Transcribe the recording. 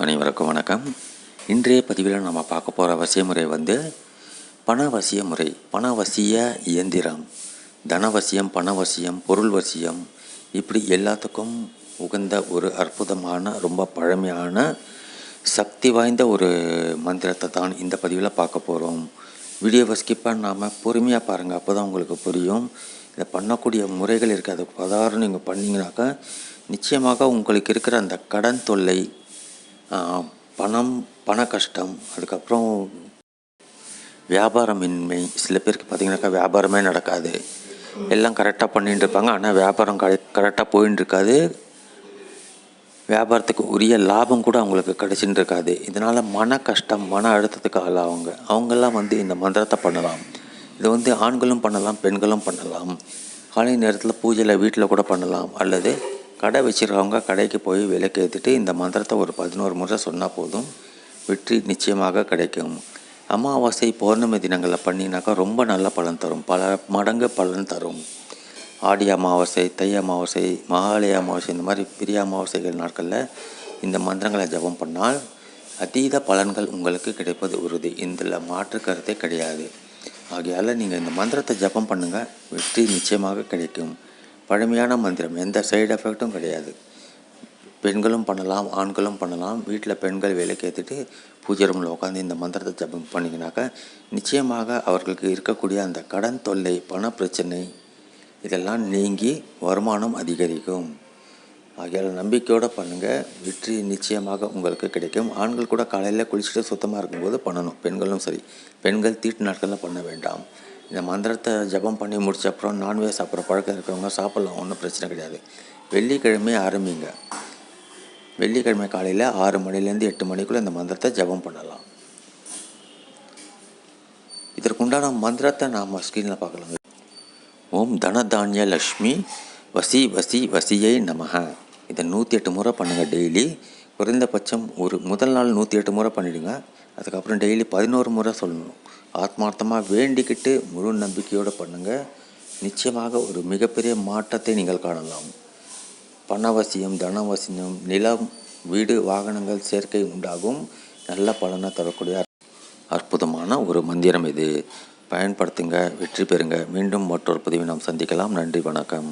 அனைவருக்கும் வணக்கம். இன்றைய பதிவில் நம்ம பார்க்க போகிற வசிய முறை பணவசிய முறை. பணவசிய இயந்திரம், தனவசியம், பணவசியம், பொருள் வசியம், இப்படி எல்லாத்துக்கும் உகந்த ஒரு அற்புதமான ரொம்ப பழமையான சக்தி வாய்ந்த ஒரு மந்திரத்தை தான் இந்த பதிவில் பார்க்க போகிறோம். வீடியோவை ஸ்கிப் பண்ணாமல் பொறுமையாக பாருங்கள், அப்போ தான் உங்களுக்கு புரியும். இதை பண்ணக்கூடிய முறைகள் இருக்குது. அதுக்கு பதாரம் நீங்கள் பண்ணிங்கனாக்கா நிச்சயமாக உங்களுக்கு இருக்கிற அந்த கடன் தொல்லை, பண கஷ்டம், அதுக்கப்புறம் வியாபாரமின்மை. சில பேருக்கு பார்த்திங்கனாக்கா வியாபாரமே நடக்காது. எல்லாம் கரெக்டாக பண்ணிகிட்டு இருப்பாங்க, ஆனால் வியாபாரம் கரெக்டாக போயின்னு இருக்காது. வியாபாரத்துக்கு உரிய லாபம் கூட அவங்களுக்கு கிடச்சின்னு இருக்காது. இதனால் மன கஷ்டம், மன அழுத்தத்துக்கு அவங்கெல்லாம் இந்த மந்திரத்தை பண்ணலாம். இது ஆண்களும் பண்ணலாம், பெண்களும் பண்ணலாம். காலை நேரத்தில் பூஜையில் வீட்டில் கூட பண்ணலாம். அல்லது கடை வச்சுருக்கவங்க கடைக்கு போய் விலைக்கு ஏற்றிட்டு இந்த மந்திரத்தை ஒரு 11 முறை சொன்னால் போதும், வெற்றி நிச்சயமாக கிடைக்கும். அமாவாசை, பௌர்ணமி தினங்களில் பண்ணினாக்கா ரொம்ப நல்ல பலன் தரும், பல மடங்கு பலன் தரும். ஆடி அமாவாசை, தை அமாவாசை, மகாலய அமாவாசை, இந்த மாதிரி பெரிய அமாவாசைகள் நாட்களில் இந்த மந்திரங்களை ஜபம் பண்ணால் அதீத பலன்கள் உங்களுக்கு கிடைப்பது உறுதி. இதில் மாற்று கருத்தே கிடையாது. ஆகையால் நீங்கள் இந்த மந்திரத்தை ஜபம் பண்ணுங்கள், வெற்றி நிச்சயமாக கிடைக்கும். பழமையான மந்திரம், எந்த சைடு எஃபெக்டும் கிடையாது. பெண்களும் பண்ணலாம், ஆண்களும் பண்ணலாம். வீட்டில் பெண்கள் வேலைக்கு ஏற்றிட்டு பூஜை ரூமில் உட்காந்து இந்த மந்திரத்தை ஜபம் பண்ணிங்கனாக்கா நிச்சயமாக அவர்களுக்கு இருக்கக்கூடிய அந்த கடன் தொல்லை, பண பிரச்சனை இதெல்லாம் நீங்கி வருமானம் அதிகரிக்கும். ஆகையால் நம்பிக்கையோடு பண்ணுங்கள், வெற்றி நிச்சயமாக உங்களுக்கு கிடைக்கும். ஆண்கள் கூட காலையில் குளிச்சுட்டு சுத்தமாக இருக்கும்போது பண்ணணும், பெண்களும் சரி. பெண்கள் தீட்டு நாட்களில் பண்ண வேண்டாம். இந்த மந்திரத்தை ஜபம் பண்ணி முடிச்ச அப்புறம் நான்வெஜ் சாப்பிட்ற பழக்கம் இருக்கிறவங்க சாப்பிட்லாம், ஒன்றும் பிரச்சனை கிடையாது. வெள்ளிக்கிழமை ஆரம்பிங்க. வெள்ளிக்கிழமை காலையில் 6 மணிலேருந்து 8 மணிக்குள்ளே இந்த மந்திரத்தை ஜபம் பண்ணலாம். இதற்குண்டான மந்திரத்தை நாம் ஸ்க்ரீனில் பார்க்கலாம். ஓம் தனதானிய லக்ஷ்மி வசி வசி வசியை நமக. இதை 108 முறை பண்ணுங்கள் டெய்லி. குறைந்தபட்சம் முதல் நாள் 108 முறை பண்ணிவிடுங்க. அதுக்கப்புறம் டெய்லி 11 முறை சொல்லணும். ஆத்மார்த்தமாக வேண்டிக்கிட்டு முழு நம்பிக்கையோடு பண்ணுங்கள். நிச்சயமாக ஒரு மிகப்பெரிய மாற்றத்தை நீங்கள் காணலாம். பணவசியம், தனவசியம், நிலம், வீடு, வாகனங்கள் சேர்க்கை உண்டாகும். நல்ல பலனை தரக்கூடிய அற்புதமான ஒரு மந்திரம் இது. பயன்படுத்துங்க, வெற்றி பெறுங்க. மீண்டும் மற்றொரு பதிவை நாம் சந்திக்கலாம். நன்றி, வணக்கம்.